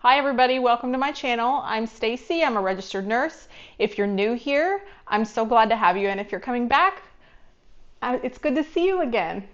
Hi everybody, welcome to my channel. I'm Stacy. I'm a registered nurse. If you're new here, I'm so glad to have you, and if you're coming back, it's good to see you again.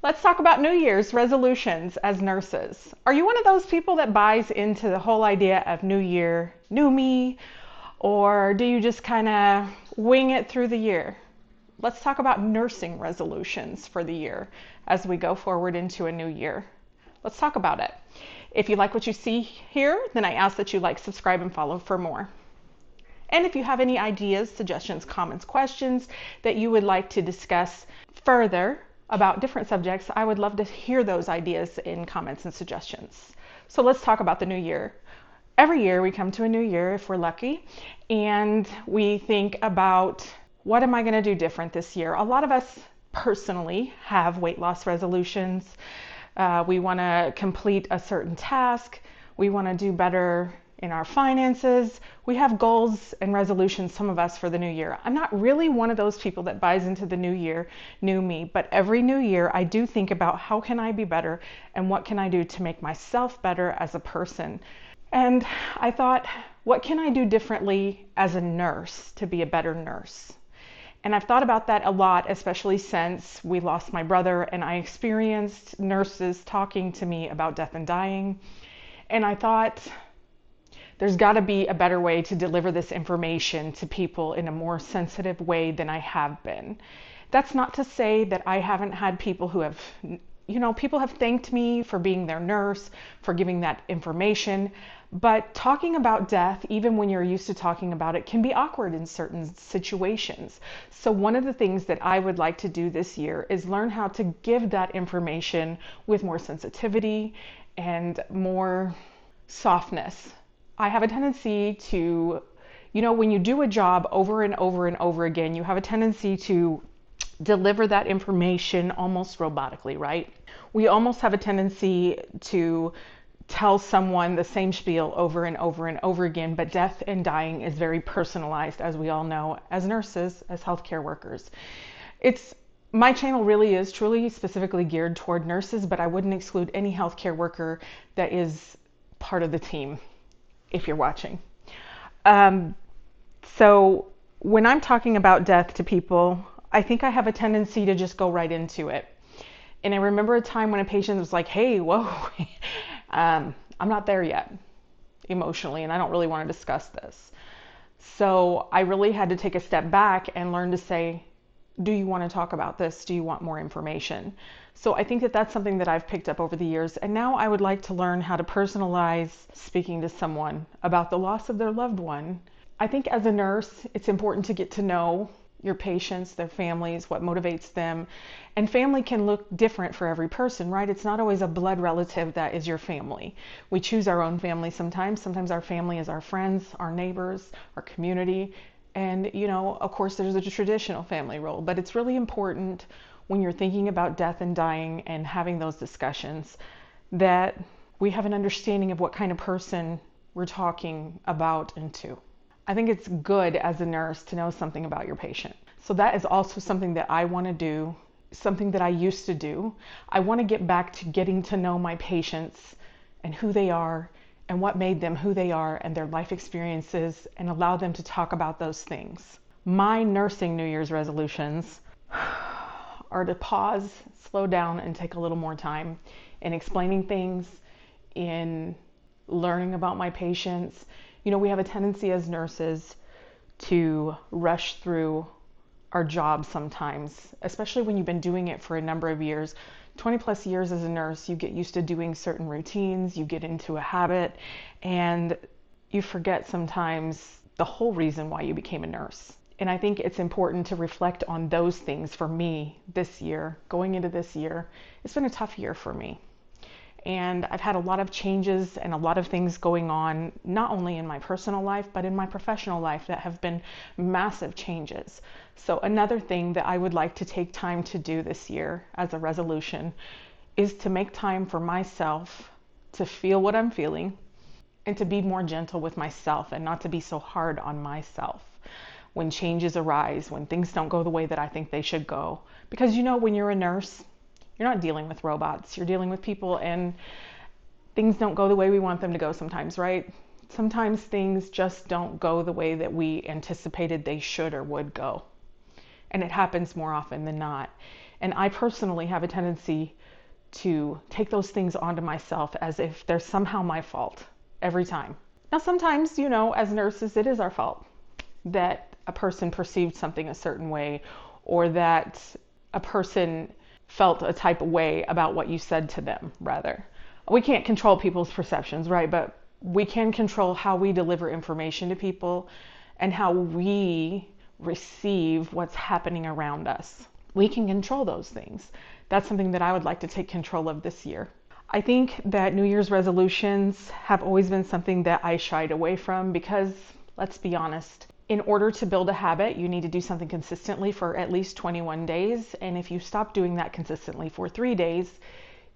Let's talk about New Year's resolutions as nurses. Are you one of those people that buys into the whole idea of New Year, new me, or do you just kind of wing it through the year? Let's talk about nursing resolutions for the year as we go forward into a new year. Let's talk about it. If you like what you see here, then I ask that you like, subscribe, and follow for more. And if you have any ideas, suggestions, comments, questions that you would like to discuss further about different subjects, I would love to hear those ideas in comments and suggestions. So let's talk about the new year. Every year we come to a new year if we're lucky, and we think about, what am I going to do different this year? A lot of us personally have weight loss resolutions. We want to complete a certain task. We want to do better in our finances. We have goals and resolutions, some of us, for the new year. I'm not really one of those people that buys into the new year, new me, but every new year I do think about, how can I be better and what can I do to make myself better as a person? And I thought, what can I do differently as a nurse to be a better nurse? And I've thought about that a lot, especially since we lost my brother and I experienced nurses talking to me about death and dying. And I thought, there's got to be a better way to deliver this information to people in a more sensitive way than I have been. That's not to say that I haven't had people who have, people have thanked me for being their nurse, for giving that information. But talking about death, even when you're used to talking about it, can be awkward in certain situations. So one of the things that I would like to do this year is learn how to give that information with more sensitivity and more softness. I have a tendency to, when you do a job over and over and over again, you have a tendency to deliver that information almost robotically, right? We almost have a tendency to tell someone the same spiel over and over and over again, but death and dying is very personalized, as we all know, as nurses, as healthcare workers. My channel really is truly specifically geared toward nurses, but I wouldn't exclude any healthcare worker that is part of the team if you're watching. So when I'm talking about death to people, I think I have a tendency to just go right into it. And I remember a time when a patient was like, hey, whoa, I'm not there yet emotionally, and I don't really want to discuss this. So I really had to take a step back and learn to say, do you want to talk about this? Do you want more information? So I think that that's something that I've picked up over the years. And now I would like to learn how to personalize speaking to someone about the loss of their loved one. I think as a nurse, it's important to get to know your patients, their families, what motivates them. And family can look different for every person, right? It's not always a blood relative that is your family. We choose our own family sometimes. Sometimes our family is our friends, our neighbors, our community. And, of course, there's a traditional family role. But it's really important when you're thinking about death and dying and having those discussions that we have an understanding of what kind of person we're talking about and to. I think it's good as a nurse to know something about your patient. So that is also something that I want to do, something that I used to do. I want to get back to getting to know my patients and who they are and what made them who they are and their life experiences, and allow them to talk about those things. My nursing New Year's resolutions are to pause, slow down, and take a little more time in explaining things, in learning about my patients. We have a tendency as nurses to rush through our jobs sometimes, especially when you've been doing it for a number of years. 20 plus years as a nurse, you get used to doing certain routines, you get into a habit, and you forget sometimes the whole reason why you became a nurse. And I think it's important to reflect on those things for me this year. Going into this year, it's been a tough year for me. And I've had a lot of changes and a lot of things going on, not only in my personal life, but in my professional life, that have been massive changes. So another thing that I would like to take time to do this year as a resolution is to make time for myself, to feel what I'm feeling, and to be more gentle with myself and not to be so hard on myself when changes arise, when things don't go the way that I think they should go. Because when you're a nurse, you're not dealing with robots, you're dealing with people, and things don't go the way we want them to go sometimes, right? Sometimes things just don't go the way that we anticipated they should or would go. And it happens more often than not. And I personally have a tendency to take those things onto myself as if they're somehow my fault every time. Now, sometimes, as nurses, it is our fault that a person perceived something a certain way, or that a person felt a type of way about what you said to them, rather. We can't control people's perceptions, right? But we can control how we deliver information to people and how we receive what's happening around us. We can control those things. That's something that I would like to take control of this year. I think that New Year's resolutions have always been something that I shied away from because, let's be honest, in order to build a habit, you need to do something consistently for at least 21 days. And if you stop doing that consistently for 3 days,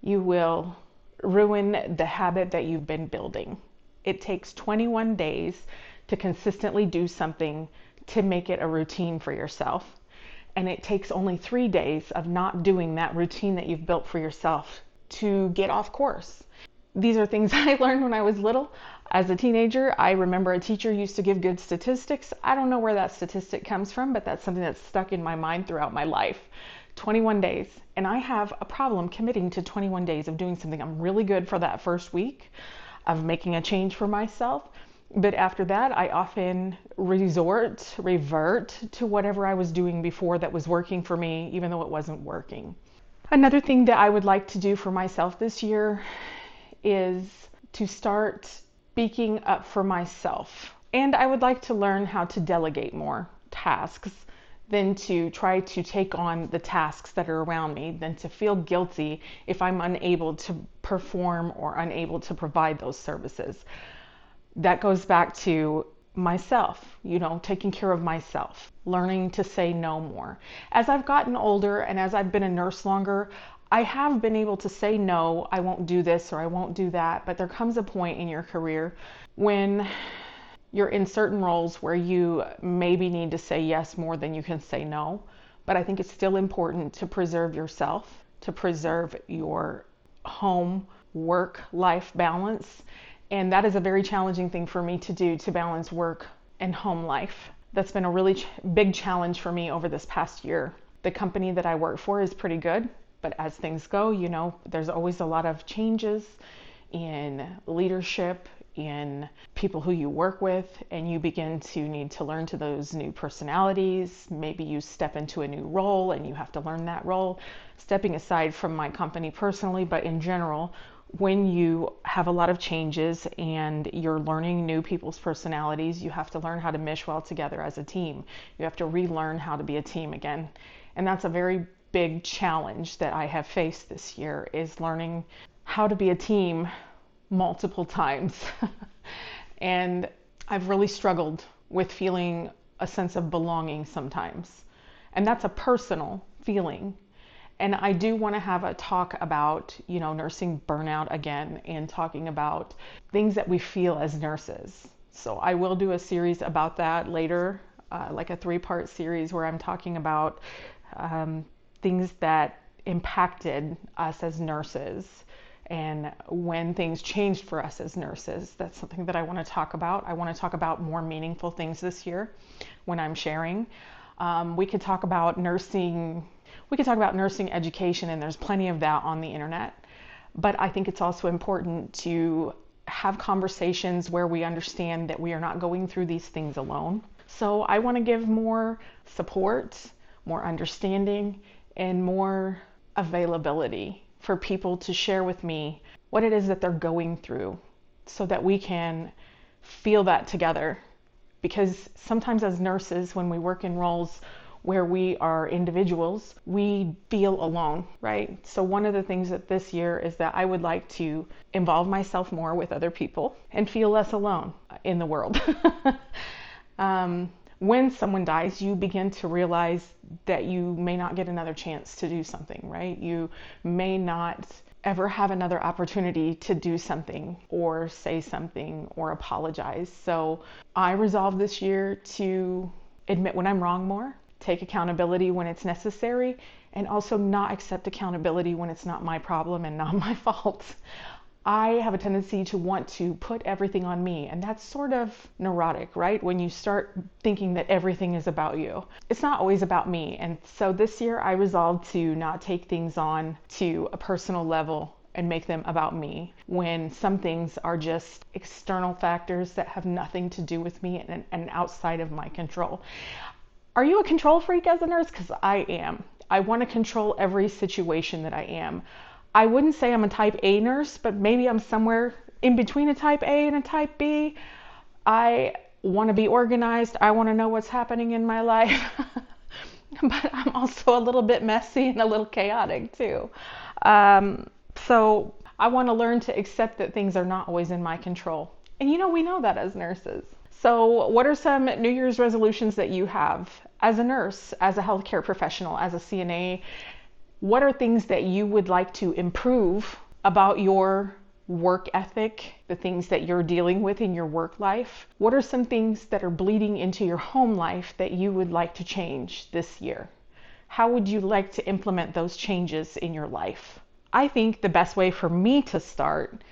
you will ruin the habit that you've been building. It takes 21 days to consistently do something to make it a routine for yourself. And it takes only 3 days of not doing that routine that you've built for yourself to get off course. These are things I learned when I was little. As a teenager, I remember a teacher used to give good statistics. I don't know where that statistic comes from, but that's something that's stuck in my mind throughout my life. 21 days. And I have a problem committing to 21 days of doing something. I'm really good for that first week of making a change for myself. But after that, I often revert to whatever I was doing before that was working for me, even though it wasn't working. Another thing that I would like to do for myself this year is to start speaking up for myself. And I would like to learn how to delegate more tasks than to try to take on the tasks that are around me, than to feel guilty if I'm unable to perform or unable to provide those services. That goes back to myself, taking care of myself, learning to say no more. As I've gotten older and as I've been a nurse longer, I have been able to say no, I won't do this or I won't do that, but there comes a point in your career when you're in certain roles where you maybe need to say yes more than you can say no. But I think it's still important to preserve yourself, to preserve your home, work, life balance. And that is a very challenging thing for me to do, to balance work and home life. That's been a really big challenge for me over this past year. The company that I work for is pretty good, but as things go, there's always a lot of changes in leadership, in people who you work with, and you begin to need to learn to those new personalities. Maybe you step into a new role and you have to learn that role. Stepping aside from my company personally, but in general, when you have a lot of changes and you're learning new people's personalities, you have to learn how to mesh well together as a team. You have to relearn how to be a team again. And that's a very big challenge that I have faced this year, is learning how to be a team multiple times. And I've really struggled with feeling a sense of belonging sometimes. And that's a personal feeling. And I do want to have a talk about, nursing burnout again, and talking about things that we feel as nurses. So I will do a series about that later, like a 3-part series where I'm talking about things that impacted us as nurses and when things changed for us as nurses. That's something that I want to talk about. I want to talk about more meaningful things this year when I'm sharing. We could talk about nursing education, and there's plenty of that on the internet. But I think it's also important to have conversations where we understand that we are not going through these things alone. So I want to give more support, more understanding, and more availability for people to share with me what it is that they're going through so that we can feel that together. Because sometimes as nurses, when we work in roles where we are individuals, we feel alone, right? So one of the things that this year is that I would like to involve myself more with other people and feel less alone in the world. When someone dies, you begin to realize that you may not get another chance to do something, right? You may not ever have another opportunity to do something or say something or apologize. So I resolved this year to admit when I'm wrong more, take accountability when it's necessary, and also not accept accountability when it's not my problem and not my fault. I have a tendency to want to put everything on me, and that's sort of neurotic, right? When you start thinking that everything is about you. It's not always about me. And so this year I resolved to not take things on to a personal level and make them about me, when some things are just external factors that have nothing to do with me and outside of my control. Are you a control freak as a nurse? Because I am. I want to control every situation that I am. I wouldn't say I'm a type A nurse, but maybe I'm somewhere in between a type A and a type B. I want to be organized. I want to know what's happening in my life. But I'm also a little bit messy and a little chaotic too. So I want to learn to accept that things are not always in my control. And we know that as nurses. So what are some New Year's resolutions that you have as a nurse, as a healthcare professional, as a CNA? What are things that you would like to improve about your work ethic, the things that you're dealing with in your work life? What are some things that are bleeding into your home life that you would like to change this year? How would you like to implement those changes in your life? I think the best way for me to start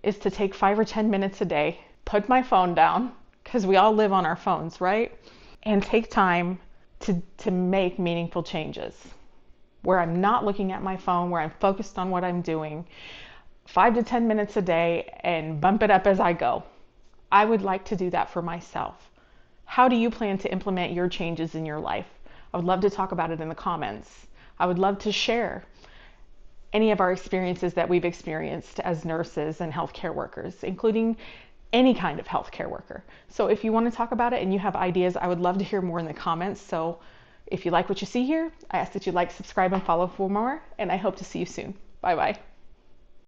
is to take 5 or 10 minutes a day, put my phone down, because we all live on our phones, right? And take time to make meaningful changes, where I'm not looking at my phone, where I'm focused on what I'm doing, 5 to 10 minutes a day, and bump it up as I go. I would like to do that for myself. How do you plan to implement your changes in your life? I would love to talk about it in the comments. I would love to share any of our experiences that we've experienced as nurses and healthcare workers, including any kind of healthcare worker. So if you want to talk about it and you have ideas, I would love to hear more in the comments. So if you like what you see here, I ask that you like, subscribe, and follow for more, and I hope to see you soon. Bye-bye.